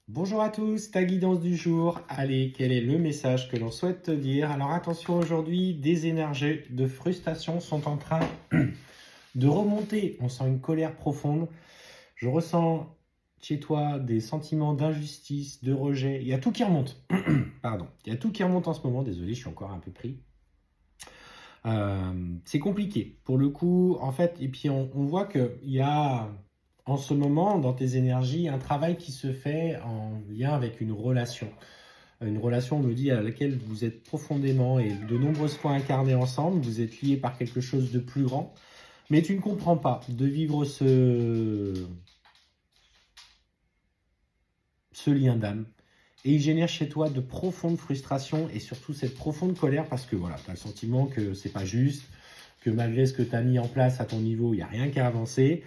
Bonjour à tous, ta guidance du jour. Allez, quel est le message que l'on souhaite te dire? Alors attention, aujourd'hui, des énergies de frustration sont en train de remonter. On sent une colère profonde. Je ressens chez toi des sentiments d'injustice, de rejet. Il y a tout qui remonte. Pardon. Il y a tout qui remonte en ce moment. Désolé, je suis encore un peu pris. C'est compliqué. Pour le coup, en fait, et puis on voit qu'il y a en ce moment dans tes énergies un travail qui se fait en lien avec une relation. Une relation, on me dit, à laquelle vous êtes profondément et de nombreuses fois incarnés ensemble. Vous êtes liés par quelque chose de plus grand. Mais tu ne comprends pas de vivre ce lien d'âme. Et il génère chez toi de profondes frustrations et surtout cette profonde colère parce que voilà, tu as le sentiment que c'est pas juste, que malgré ce que tu as mis en place à ton niveau, il n'y a rien qu'à avancer.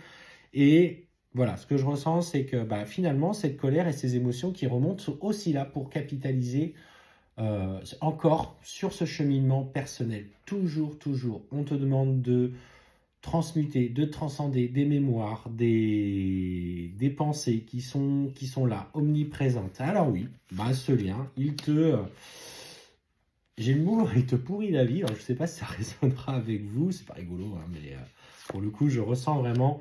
Et voilà, ce que je ressens, c'est que finalement, cette colère et ces émotions qui remontent sont aussi là pour capitaliser encore sur ce cheminement personnel. Toujours, toujours, on te demande de transmuter, de transcender des mémoires, des pensées qui sont là, omniprésentes. Alors oui, ce lien, j'ai le mot, il te pourrit la vie. Alors, je ne sais pas si ça résonnera avec vous, c'est pas rigolo, hein, mais pour le coup, je ressens vraiment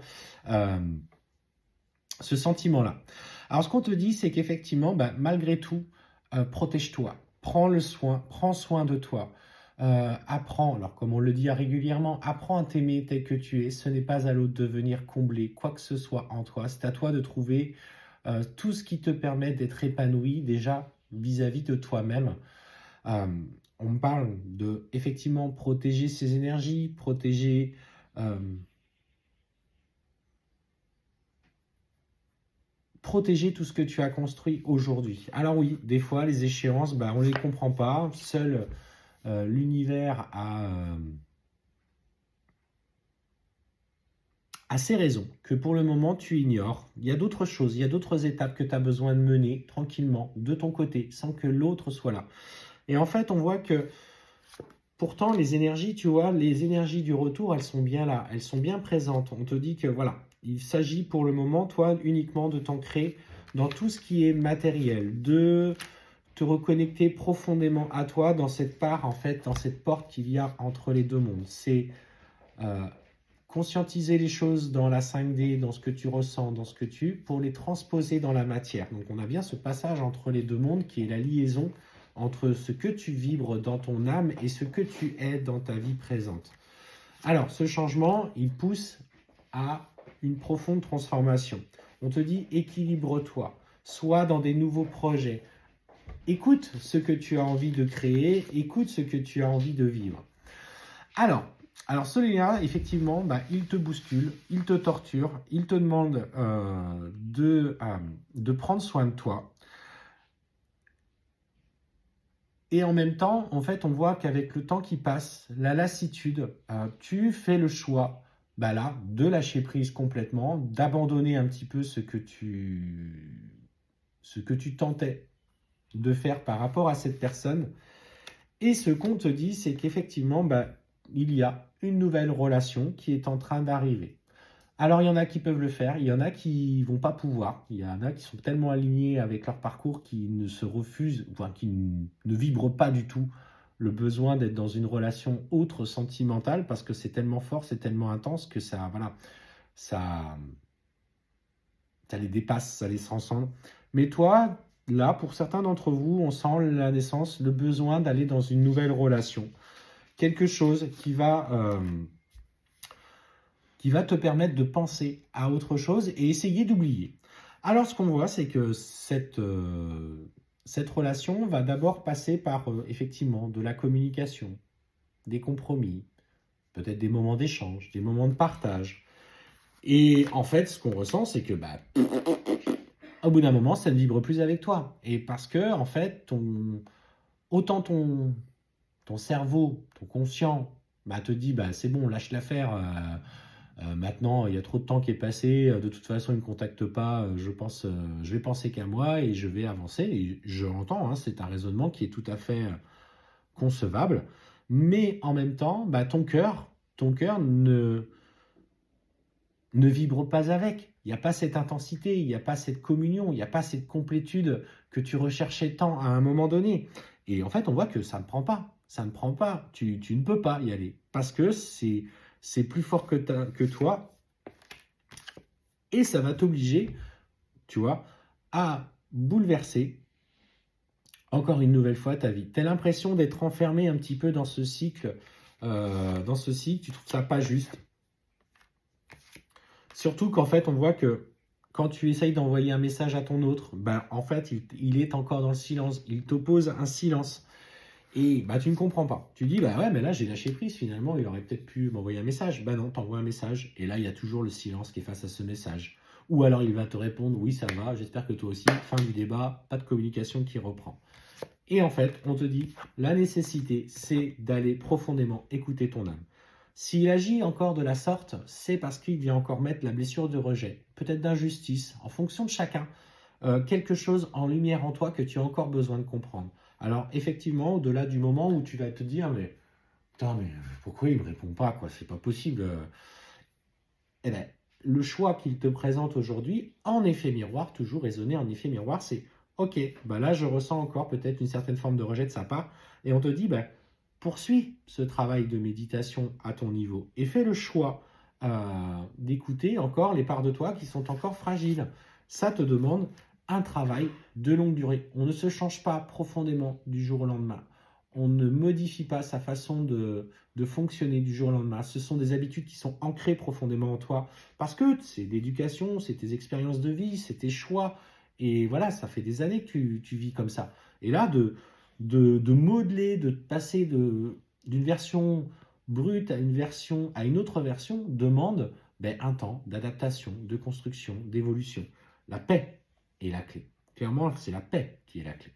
ce sentiment-là. Alors, ce qu'on te dit, c'est qu'effectivement, malgré tout, protège-toi, prends soin de toi. Apprends, alors comme on le dit régulièrement, apprends à t'aimer tel que tu es. Ce n'est pas à l'autre de venir combler quoi que ce soit en toi. C'est à toi de trouver tout ce qui te permet d'être épanoui déjà vis-à-vis de toi-même. Euh, on me parle de effectivement protéger ses énergies, protéger tout ce que tu as construit aujourd'hui. Alors oui, des fois les échéances, on ne les comprend pas. Seul l'univers a ces raisons que pour le moment tu ignores. Il y a d'autres choses, il y a d'autres étapes que tu as besoin de mener tranquillement de ton côté sans que l'autre soit là. Et en fait, on voit que pourtant les énergies, tu vois, les énergies du retour, elles sont bien là, elles sont bien présentes. On te dit que voilà, il s'agit pour le moment, toi, uniquement de t'ancrer dans tout ce qui est matériel, de te reconnecter profondément à toi dans cette part, en fait, dans cette porte qu'il y a entre les deux mondes. C'est euh, conscientiser les choses dans la 5D, dans ce que tu ressens, dans ce que pour les transposer dans la matière. Donc on a bien ce passage entre les deux mondes qui est la liaison entre ce que tu vibres dans ton âme et ce que tu es dans ta vie présente. Alors ce changement, il pousse à une profonde transformation. On te dit équilibre-toi, sois dans des nouveaux projets. Écoute ce que tu as envie de créer, écoute ce que tu as envie de vivre. Alors celui-là, effectivement, il te bouscule, il te torture, il te demande de prendre soin de toi. Et en même temps, en fait, on voit qu'avec le temps qui passe, la lassitude, tu fais le choix là, de lâcher prise complètement, d'abandonner un petit peu ce que tu tentais de faire par rapport à cette personne. Et ce qu'on te dit, c'est qu'effectivement, il y a une nouvelle relation qui est en train d'arriver. Alors, il y en a qui peuvent le faire, il y en a qui vont pas pouvoir, il y en a qui sont tellement alignés avec leur parcours qu'ils ne se refusent, enfin, qui ne vibrent pas du tout le besoin d'être dans une relation autre sentimentale parce que c'est tellement fort, c'est tellement intense que ça, voilà, ça les dépasse, ça les transcende. Mais toi, là, pour certains d'entre vous, on sent la naissance, le besoin d'aller dans une nouvelle relation. Quelque chose qui va te permettre de penser à autre chose et essayer d'oublier. Alors, ce qu'on voit, c'est que cette relation va d'abord passer par, effectivement, de la communication, des compromis, peut-être des moments d'échange, des moments de partage. Et en fait, ce qu'on ressent, c'est que, au bout d'un moment, ça ne vibre plus avec toi. Et parce que, en fait, autant ton cerveau, ton conscient, te dit, c'est bon, lâche l'affaire. Maintenant, il y a trop de temps qui est passé. De toute façon, il ne me contacte pas. Je vais penser qu'à moi et je vais avancer. Et je l'entends, hein, c'est un raisonnement qui est tout à fait concevable. Mais en même temps, ton cœur ne vibre pas avec. il n'y a pas cette intensité, il n'y a pas cette communion, il n'y a pas cette complétude que tu recherchais tant à un moment donné. Et en fait, on voit que ça ne prend pas. Ça ne prend pas. Tu ne peux pas y aller parce que c'est plus fort que toi et ça va t'obliger, tu vois, à bouleverser encore une nouvelle fois ta vie. Tu as l'impression d'être enfermé un petit peu dans ce cycle, tu trouves ça pas juste. Surtout qu'en fait, on voit que quand tu essayes d'envoyer un message à ton autre, ben, en fait, il est encore dans le silence. Il t'oppose un silence. Et bah, tu ne comprends pas. Tu dis, bah ouais, mais là, j'ai lâché prise finalement. Il aurait peut-être pu m'envoyer un message. Bah non, t'envoies un message. Et là, il y a toujours le silence qui est face à ce message. Ou alors, il va te répondre, oui, ça va. J'espère que toi aussi. Fin du débat. Pas de communication qui reprend. Et en fait, on te dit, la nécessité, c'est d'aller profondément écouter ton âme. S'il agit encore de la sorte, c'est parce qu'il vient encore mettre la blessure de rejet, peut-être d'injustice, en fonction de chacun, quelque chose en lumière en toi que tu as encore besoin de comprendre. Alors effectivement, au-delà du moment où tu vas te dire, mais putain, mais pourquoi il ne me répond pas, quoi, c'est pas possible. Eh bien, le choix qu'il te présente aujourd'hui, en effet miroir, toujours raisonner en effet miroir, c'est ok, bah là je ressens encore peut-être une certaine forme de rejet de sa part, et on te dit, bah, poursuis ce travail de méditation à ton niveau et fais le choix d'écouter encore les parts de toi qui sont encore fragiles. Ça te demande un travail de longue durée. On ne se change pas profondément du jour au lendemain. On ne modifie pas sa façon de fonctionner du jour au lendemain. Ce sont des habitudes qui sont ancrées profondément en toi parce que c'est l'éducation, c'est tes expériences de vie, c'est tes choix. Et voilà, ça fait des années que tu vis comme ça. Et là, de modeler, de passer d'une version brute à une autre version demande un temps d'adaptation, de construction, d'évolution. La paix est la clé. Clairement, c'est la paix qui est la clé.